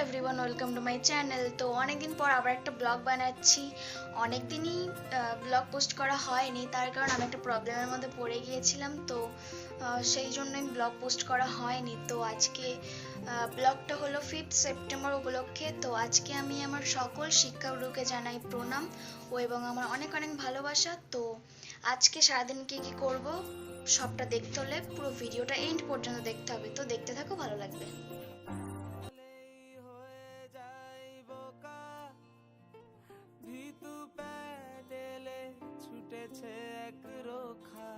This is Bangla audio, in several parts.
Everyone, welcome to my channel. তো অনেকদিন পর আবার একটা ব্লগ বানাচ্ছি। অনেকদিনই ব্লগ পোস্ট করা হয়নি, তার কারণ আমি একটা প্রবলেমের মধ্যে পড়ে গিয়েছিলাম। তো সেই জন্যই ব্লগ পোস্ট করা হয়নি। তো আজকে ব্লগটা হলো 5th সেপ্টেম্বর উপলক্ষে। তো আজকে আমি আমার সকল শিক্ষাগুরুকে জানাই প্রণাম এবং আমার অনেক অনেক ভালোবাসা। তো আজকে সারাদিন কি কি করব সবটা দেখতে হলে পুরো ভিডিওটা এন্ড পর্যন্ত দেখতে হবে। তো দেখতে থাকো, ভালো লাগবে। ছুটেছে এক রোখা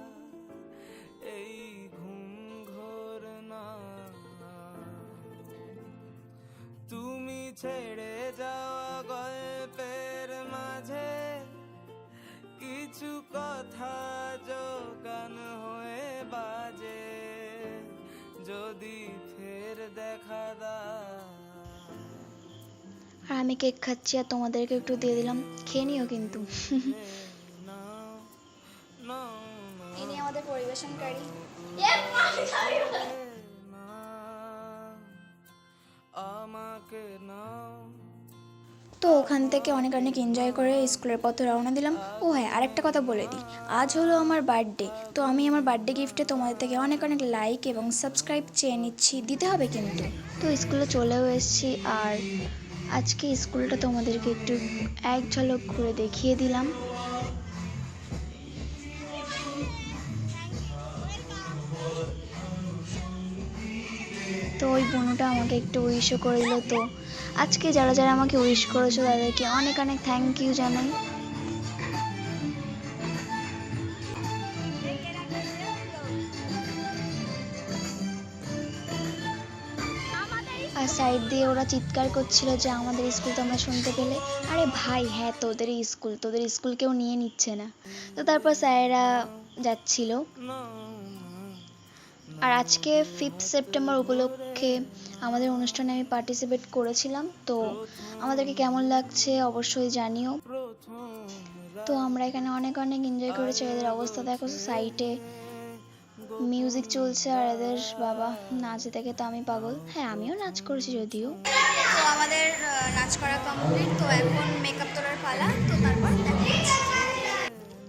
এই ঘুম ঘোর না, তুমি ছেড়ে যাওয়া গল্পের মাঝে কিছু কথা যোগান হয়ে বাজে, যদি ফের দেখা দাও। আর আমি কেক খাচ্ছি আর তোমাদেরকে একটু দিয়ে দিলাম, খেয়ে নিও কিন্তু। ইনি আমাদের পরিবেশনকারী। তো ওখান থেকে অনেক অনেক এনজয় করে স্কুলের পথে রওনা দিলাম। ও হ্যাঁ, আরেকটা কথা বলে দিই, আজ হলো আমার বার্থডে। তো আমি আমার বার্থডে গিফটে তোমাদের থেকে অনেক অনেক লাইক এবং সাবস্ক্রাইব চেয়ে নিচ্ছি, দিতে হবে কিন্তু। তো স্কুলে চলেও এসেছি, আর আজকে স্কুলটা তোমাদেরকে একটু এক ঝলক ঘুরে দেখিয়ে দিলাম। তো ওই বোনটা আমাকে একটু উইশও করে দিল। তো আজকে যারা যারা আমাকে উইশ করেছো তাদেরকে অনেক অনেক থ্যাংক ইউ জানাই। আর সাইড দিয়ে ওরা চিৎকার করছিল যে আমাদের স্কুল তোমরা শুনতে পেলে। আরে ভাই হ্যাঁ, তোদের স্কুল কেউ নিয়ে নিচ্ছে না। তো তারপর স্যারেরা যাচ্ছিল। আর আজকে 5th সেপ্টেম্বর উপলক্ষে আমাদের অনুষ্ঠানে আমি পার্টিসিপেট করেছিলাম। তো আমাদেরকে কেমন লাগছে অবশ্যই জানিও। তো আমরা এখানে অনেক অনেক এনজয় করেছি। এদের অবস্থা দেখো, সাইডে মিউজিক চলছে আর এদের বাবা নাচ দেখে তো আমি পাগল। হ্যাঁ, আমিও নাচ করেছি যদিও। তো আমাদের নাচ করা কমপ্লিট, তো এখন মেকআপ তোলার পালা। তো তারপর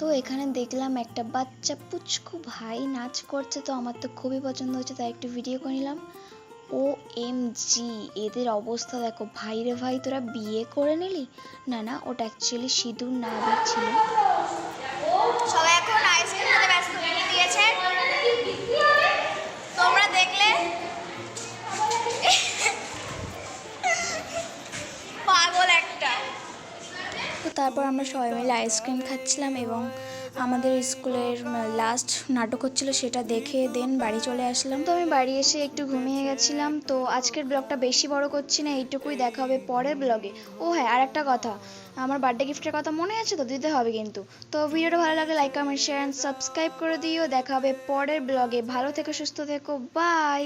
তো এখানে দেখলাম একটা বাচ্চা পুচকু ভাই নাচ করছে। তো আমার তো খুবই পছন্দ হচ্ছে, তাই একটু ভিডিও করে নিলাম। OMG, এদের অবস্থা দেখো। ভাই রে ভাই, তোরা বিয়ে করে নিলি? না না, ওটা অ্যাকচুয়ালি সিঁদুর না ছিল। সবাই এখন আইসক্রিম খেতে ব্যস্ত হয়ে দিয়েছে, তোমরা দেখলে। পাগল একটা। তো তারপর আমরা সবাই মিলে আইসক্রিম খাচ্ছিলাম এবং আমাদের স্কুলের লাস্ট নাটক হচ্ছিল, সেটা দেখে দেন বাড়ি চলে আসলাম। তো আমি বাড়ি এসে একটু ঘুমিয়ে গেছিলাম। তো আজকের ব্লগটা বেশি বড় করছি না, এইটুকুই। দেখা হবে পরের ব্লগে। ও হ্যাঁ, আর একটা কথা, আমার বার্থডে গিফটের কথা মনে আছে তো? দিতে হবে কিন্তু। তো ভিডিওটা ভালো লাগলে like, comment, share and subscribe করে দিও। দেখা হবে পরের ব্লগে। ভালো থেকো, সুস্থ থেকো, বাই।